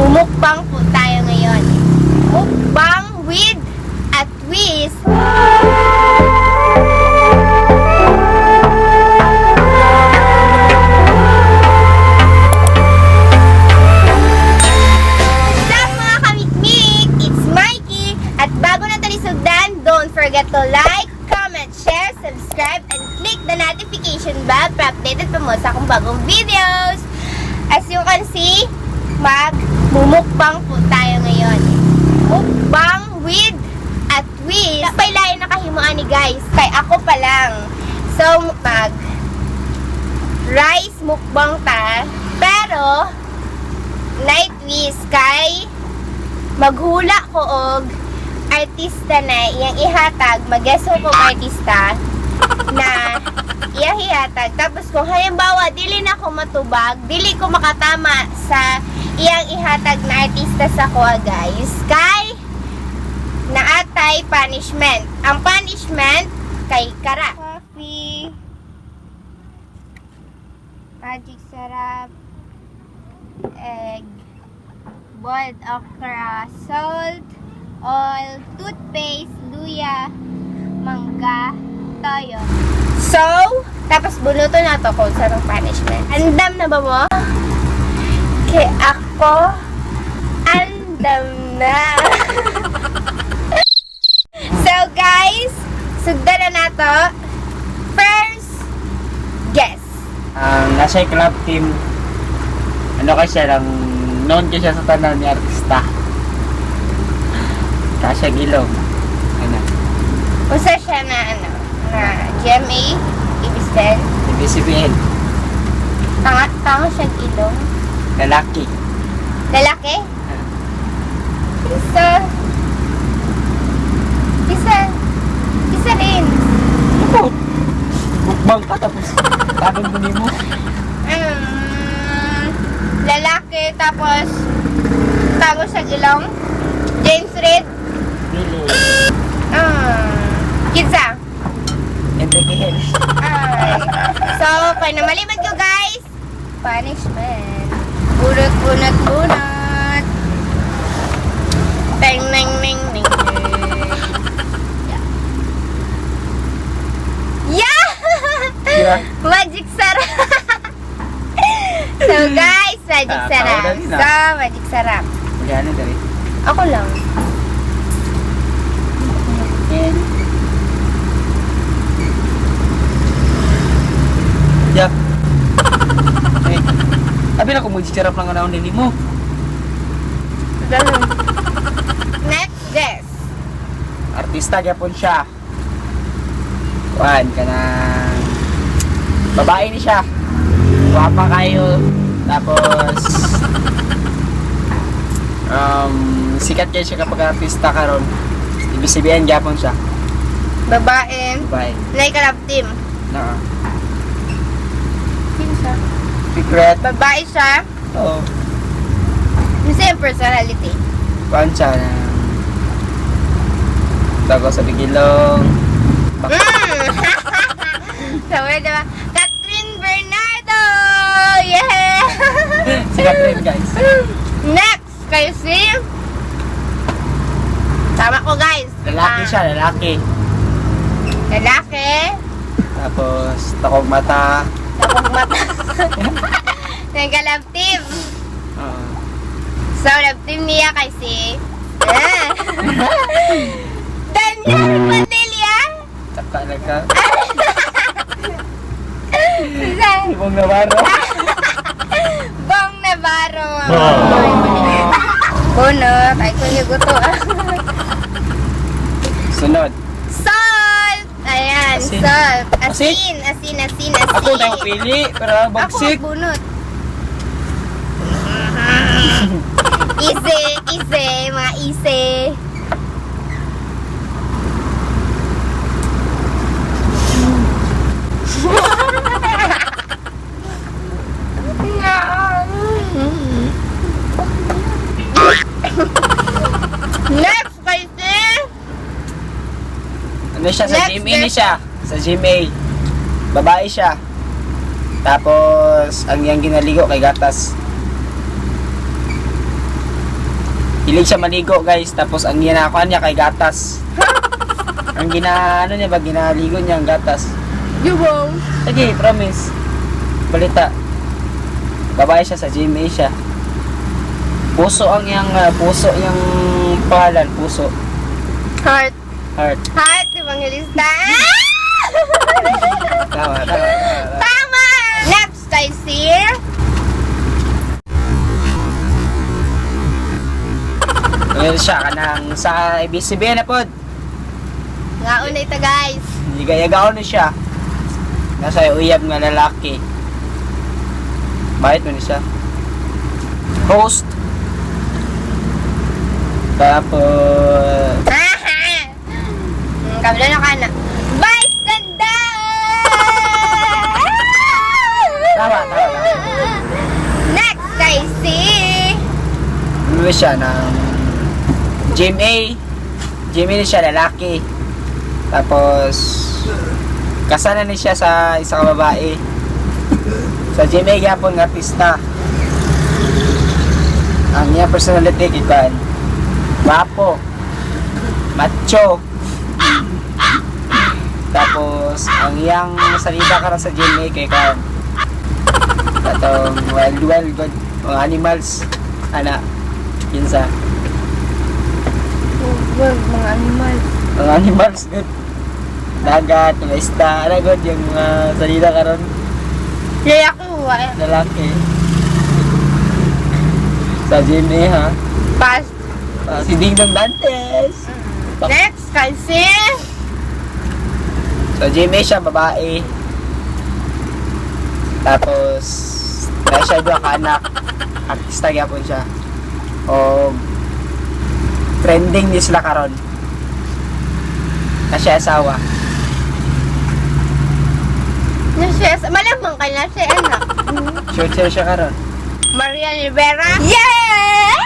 Mumukbang po tayo ngayon. Mukbang with a twist. Sup mga kamikmik? It's Mikey. At bago na tanisugdan, don't forget to like, comment, share, subscribe, and click the notification bell para updated pa mo sa akong bagong videos. As you can see, mumukbang po tayo ngayon. Mukbang with a twist. Pailayan nakahimuan ni guys. Kay ako pa lang. So, rice mukbang ta. Pero, night twist kay maghula ko og artista na iyang ihatag. Mag-guess ko artista na iyang ihatag. Tapos kung halimbawa, dili na ako matubag, dili ko makatama sa iyang ihatag na artista sa kuha guys, kay naatay punishment. Ang punishment kay kara. Coffee, magic syrup, egg, boiled okra, salt, oil, toothpaste, luya, mangga, toyo. So, tapos bunuto na to kung sa punishment. Andam na ba mo? Kaya ako, andam na. So guys, sugdan na nato. First, guess. Nasa club team, ano kasi lang, known kasi sa tanan ni artista. Kasya Gilong. Ano? Usa siya na GMA, Ibisden. ABS-CBN. Tanga siya ilong. Lalaki. Lalaki? Isa rin. Mukbang ka tapos tanong mo mo. Lalaki, tapos tago siya ilong. James Reid. Pili. Kinsa? Enrique Hills. Ay. So, panamaliman ko guys. Punishment. Bunot. Teng neng neng neng. Yeah! Yeah. Magic sarap. So guys, magic sarap. Tawag na. So, magic sarap. Magkano dali? Ako lang. Yeah. Hey. Abi na kung mag-charap lang ang nini mo. Ganun. Next guess. Artista gyapon siya. Kuan ka na. Babae ni siya. Guwapa kayo. Tapos sikat kayo siya kapag artista karon. ABS-CBN gyapon siya. Babae. Babae. Naikalab team. Na. Kinsa? Secret. Babae siya. Oo. Kasi yung personality. Kuan siya na. Tago sa bigilong. Sabi diba? Catherine Bernardo! Yeah! Si Catherine guys. Next, kayo si... Tama ko guys. Lalaki siya, lalaki. Lalaki. Tapos takog mata. Tapos mata. Nagka-love team. Oo. So, love team niya kay si... Daniel Padilla! Taka na ka. Isa. Ibong Navarro. Bong Navarro. Bono, kay ko yung gusto. Sunod. Salt! Ayan, Asin. salt. Asin? Asin. Ako na yung pili, pero Ako bagsik. magbunot. Easy, mga easy. Next, kasi Ano siya? Sa Next, GMA ni siya. Sa GMA. Babae siya. Tapos, ang iyang ginaligo kay gatas. Hilig siya maligo guys, tapos ang ginagawa niya kay gatas. Ang ano niya ba, ginaligo niya ang gatas. Yubong. Sige, promise. Balita. Babae siya sa GMA siya. Puso ang puso yung pangalan, puso. Heart. Heart. Heart, Evangelista. Tama. Tama! Next, I see. Ngayon siya kanang sa ABCBN na po. Ngaon na ito, guys. Hindi gayagaon na siya. Nasa uyab nga lalaki. Bakit mo na siya? Host. Tapos... Kabila na ka na. Vice ganda! Tama. Next, I see. Ano siya ng GMA. GMA na siya lalaki. Tapos kasana na siya sa isang babae. Sa GMA gyapon nga artista. Ang niya personality kitan. Guwapo. Macho. Tapos ang iyang salita karon sa GMA kay kan. Katong wild good mga animals. Ana. Kinsa. Wag, mga animal. Mga animals good. Dagat, mga isda, ano good yung salita karon Yaya ko, lalaki. Sa GMA ha. Pass. Si Ding Dong Dantes. Next, I see. Sa GMA siya, babae. Tapos, dahil siya doon ka-anak. Artista gyapon siya. O, trending din sila karon. Na siya asawa. Malamang ka na siya, anak. Sure siya karon. Maria Rivera. Yeah!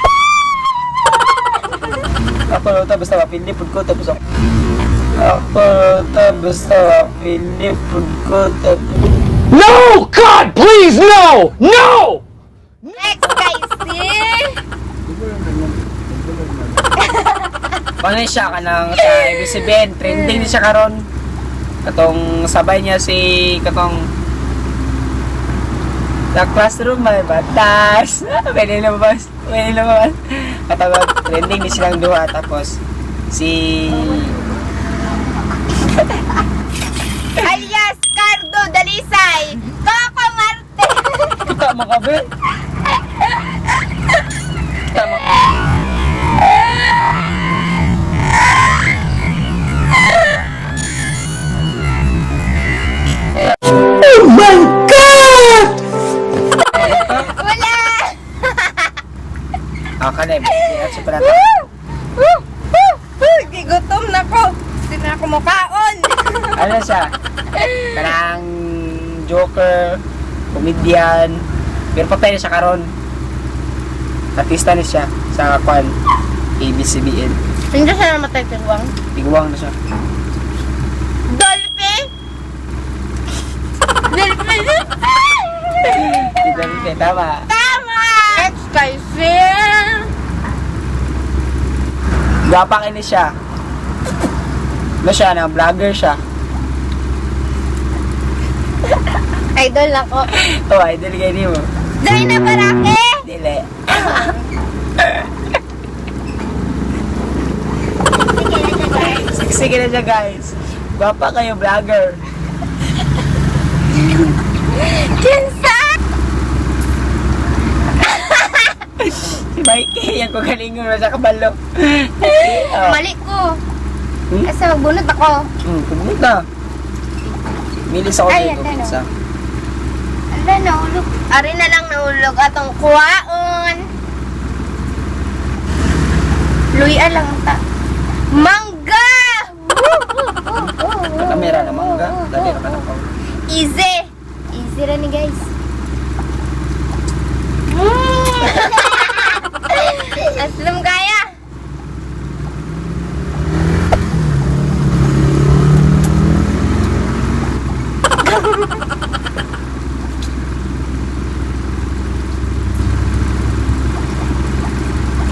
Ako basta mapilipod ko tapos ako basta mapilipod ko tapos No! God, please, no! No! Next, I see. Paano siya ka nang sa ABCBN, trending din siya karon. Katong sabay niya si katong sa classroom may batas. Pwede lumabas. Katong trending din silang duha tapos si Alias Cardo Dalisay. Coco Marte. kita mo ka ba? Tama. Oh my God! Wala. Kanem. At sa palata. Gigutom na ko. Hindi na ako mukaon. Ano siya? Kanang joker, comedian, pero patay na siya karon. Artista na siya sa kwan ABCBN. Hindi siya namatay tigwang. Tiguang na siya. Dolphy. Dolphy. Hindi tama. Tama. Next, kay Phil. Gapang ini siya. Ano siya na vlogger siya. Idol ako. Oh, idol kayo ni mo. Zaina Barake. Dili. Sige na siya guys. Gwapa kayo vlogger. Kinsa. Si Mikey, yan ko galingon na sa kabalo. Mali ko. Hmm? Kasi magbunot ako. Kumit na. Milis ako Ay, dito, yan, pizza. Ala, naulog. Ari na lang naulog atong kuwaon. Luya lang ta. Mangga! Kamera na mangga. Dali na ka na. Easy. Easy rin ni guys. Aslam kaya.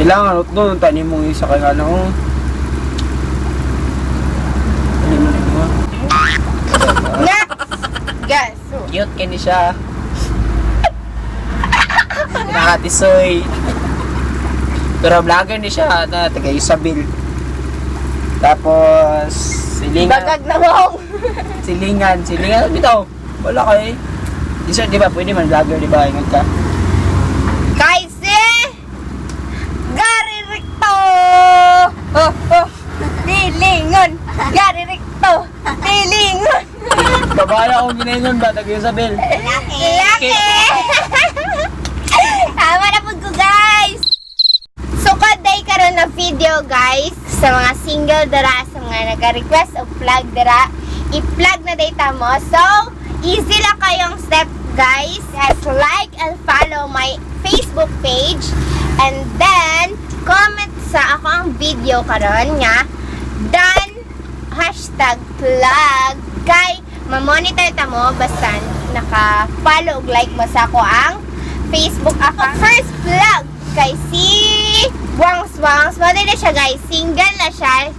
Kailangan doon tani mo isa kay ano. Next! Guys, so, Cute kini siya. Nakatisoy. Pero vlogger ni siya na taga Isabel. Tapos bagag na mo. silingan bitaw. Wala kay. Di ba pwede man vlogger di ba ingat ka? Kaisi! Gary Ricto! Lilingon! Gary Ricto! Lilingon! Babae ako ginaingon ba taga Isabel? Laki! Tama na po ko, guys! So, kaday karon na video, guys, sa mga single dara, sa mga nag-request o plug dara, i-plug na data mo. So, easy lang kayong step, guys. Just like and follow my Facebook page. And then, comment sa ako ang video karon nga. Dan, hashtag plug. Kay, mamonitor ta mo, basta naka-follow, like mo sa ako ang Facebook account. First plug kay si Wangs. Mali na siya, guys. Single na siya.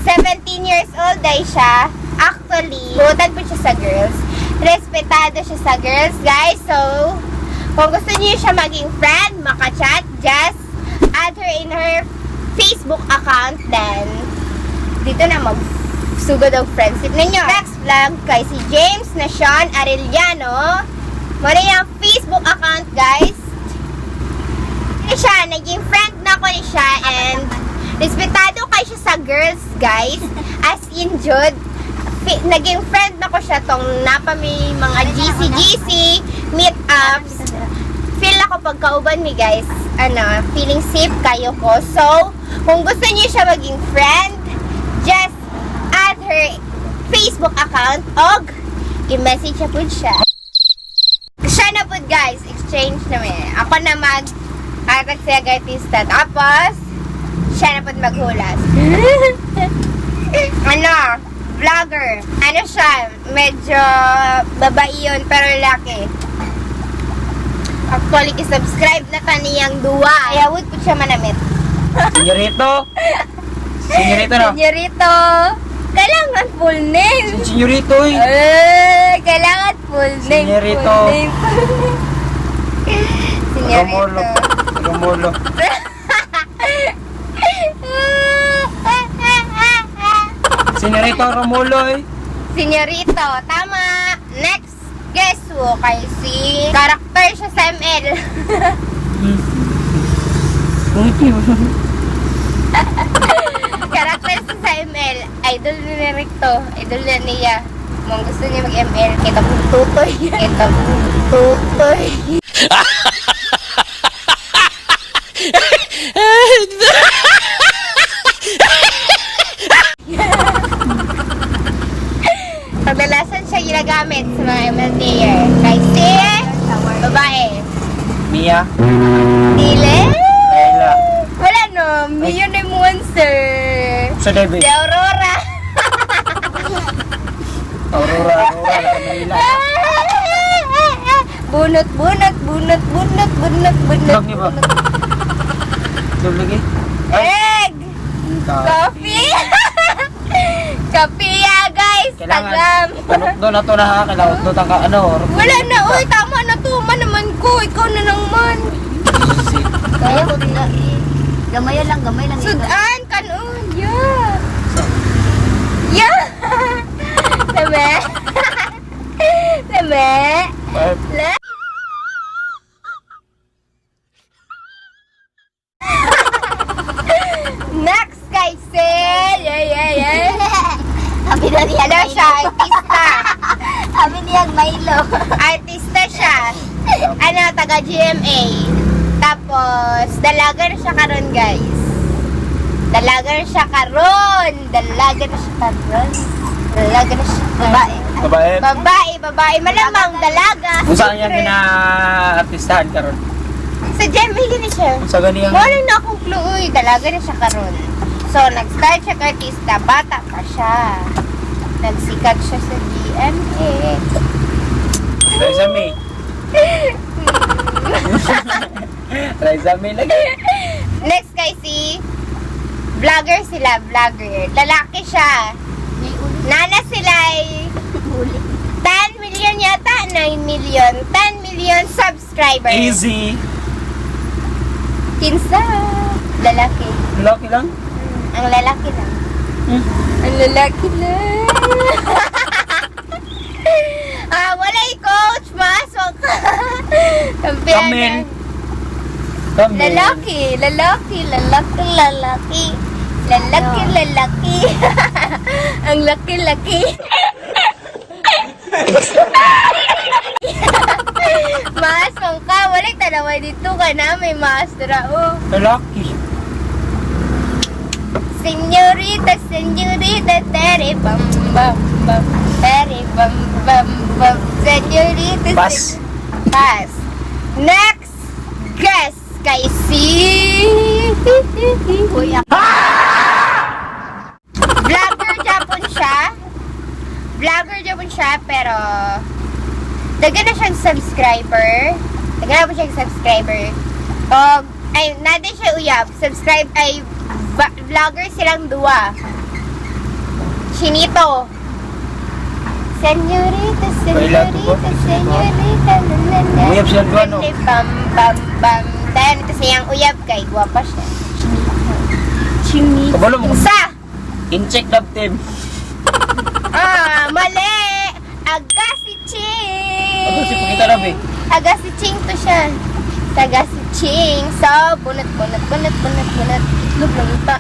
17 years old ay siya. Actually, butan po siya sa girls. Respetado siya sa girls, guys. So, kung gusto niyo siya maging friend, makachat, just add her in her Facebook account. Then, dito na magsugod ang friendship ninyo. Next vlog kay si James Nacion Arellano. Muna yung Facebook account, guys. Siya, naging friend na ko ni siya, and respetado kay siya sa girls, guys. As in, Jude, naging friend na ko siya tong napami mga GC, meetups. Feel ako pagkauban mi, guys. Feeling safe kayo ko. So, kung gusto niyo siya maging friend, just add her Facebook account og i-message siya po siya. Siya na po, guys. Exchange namin. Ako na atag siya artista. Tapos, siya na po maghulas. Vlogger. Siya, medyo babae yun, pero laki. Actually, subscribe na kaniyang duwa. Kaya would po siya manamit. Senyorito na. Senyorito. Kailangan full name. Senyorito eh. Kailangan full name. Senyorito. Senyorito. Romulo. Senyorito Romulo eh. Senyorito. Tama. Next. Guess who? Kay si karakter siya sa ML. Karakter siya sa ML. Idol ni Ricto. Idol na niya. Kung gusto niya mag-ML, kita po tutoy. Kita po tutoy. Kadalasan siya ginagamit sa mga ML player. Kasi, babae. Mia. Dile? Layla. Wala no, Mio na monster. Sa David. Si Aurora. Aurora Manila. Bunot. Dog niyo ba? Dog lagi? Egg! Coffee! Coffee ya, guys! Tagam! Panukdo na to na ha. Kailangan to ka Wala na, uy! Tama na to! Naman ko! Ikaw na naman! Kaya ko nila eh. Gamay lang. Sudan! Kanon! Yeah! Yeah! Tama? Tama? La? Next kay Sel! Yeah! Sabi na niya Ano siya? Artista! Sabi niya Milo. Artista siya. Taga GMA. Tapos, dalaga na siya karon, guys. Dalaga na siya karon. Babae. Malamang dalaga. Kung saan niya gina-artistahan karon? Sa GMA gini siya. Kung sa ganiyang... Wala na akong clue, uy. Dalaga na siya karon. So, nag-start siya ka artista. Bata pa siya. Nagsikat siya sa GMA. Raisa May. Raisa May lagi. Next kay Vlogger sila, vlogger. Lalaki siya. Nana sila ay 10 million yata, 9 million. 10 million subscribers. Easy. Kinsa? Lalaki. Lucky lang. Ang lalaki lang. Ang lalaki lang. Walay coach. Masok ka. Kamen. Kamen. Lalaki. Lalaki. Ang laki-laki. Masok ka. Walay tanawa dito ka na. May mastra. Oh. Lalaki. Señorita, tere bam bam bam, tere bam bam bam, señorita. Pass. Pass. Next guess kay si Kuya. Vlogger Japon siya. Vlogger Japon siya, pero dagan na siyang subscriber. Dagan na po siyang subscriber. O, ay, natin siya uyab. Subscribe ay vlogger silang dua. Chinito. Señorita, señorita, señorita, nanana. Uyab silang dua, no? Bam, bam, bam. Tayo, ito siyang uyab kay guwapa siya. Chinito. Kabalo mo. Isa. In-check love team. Mali. Aga si Ching. Ako si Pagkita Rabi. Aga si Ching to siya. Taga si Ching. So, bunot. Itlog lang ito.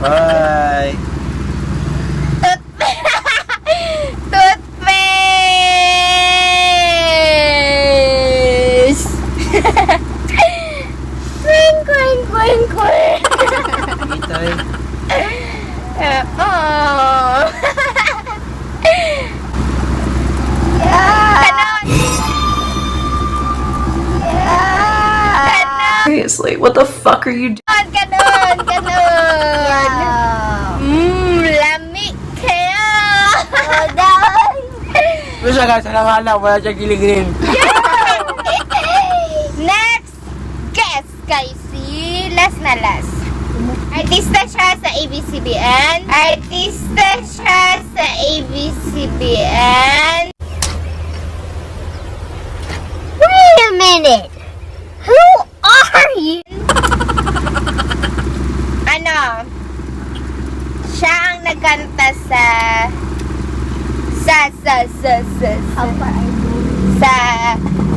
Bye. Toothpaste! Queen. Itay. Oh. Ganon. Seriously, what the fuck are you doing? Ganon. Lami kaya. Pero siya guys, alang-alang, wala siya giligrin. Next guess kay si last na last. Artista siya sa ABCBN. Wait a minute. Who are you? Ano? Siya ang nagkanta sa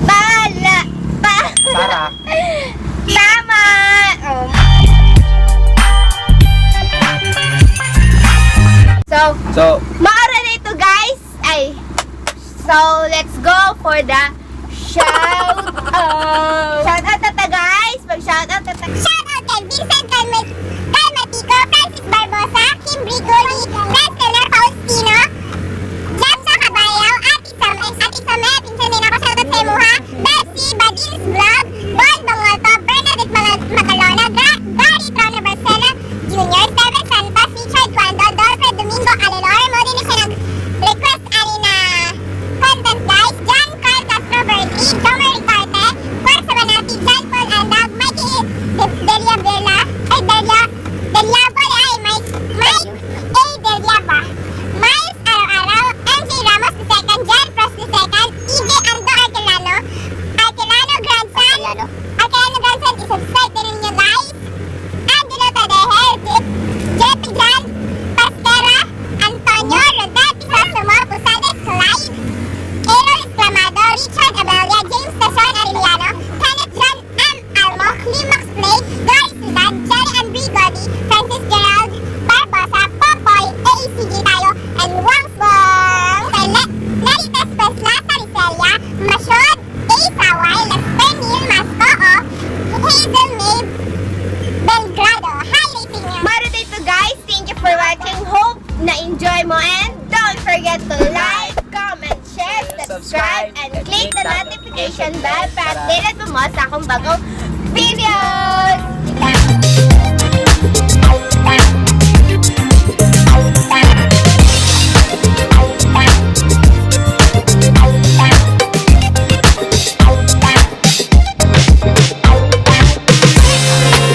Bala Tara. Tama! Oh. So, maara na ito guys. So, let's go for the shout out. Shout out tata guys. Shout out kay Vincent Calmatico, Francis Barbosa, Kim Brigoli, Wrestler Faustino, Jamsa Cabayaw, Ati Same, pinsan din ako, shoutout sa imuha, Bessie, Badins Vlog, Boy Bangolto, Bernadette Magalona, Gary Trono Barcela, Junior, Steven Santos, Richard Cuando, Dolfred Domingo Alelor, mo din siya nag-request ani na content guys, John Carl Castro Bertie, Jomer Ricarte, Juan Sabanati, John Paul Andag, Mikey Delia Vela, Mike A. Deliaba, Miles Araw-Araw, MJ Ramos II, John Frost II, EJ Ando Arkelano Grandson, isubscribe din ninyo guys, Angelo Tadeher, Jeppy Gran, Pastera, Antonio, Rodet, Sasumo, Pusades, Clyde, Aaron Exclamado, Richard Abelia, James Tason Arellano, Kenneth John M. Almo, Climax Play, Doris Sudan, Cherry and Brigodi, Francis Gerald, Barbosa, Popoy, ACG tayo, and Wangsbong, kay Lerites Peslasa Ricelia, Mashod, A. Saway, Lester Neil Mascoo, Hazel May Belgrado. Hi, rating nyo. Mara dito guys, thank you for watching. Hope na-enjoy mo, and don't forget to like, comment, share, subscribe, and click the notification bell para updated mo sa akong bagong video.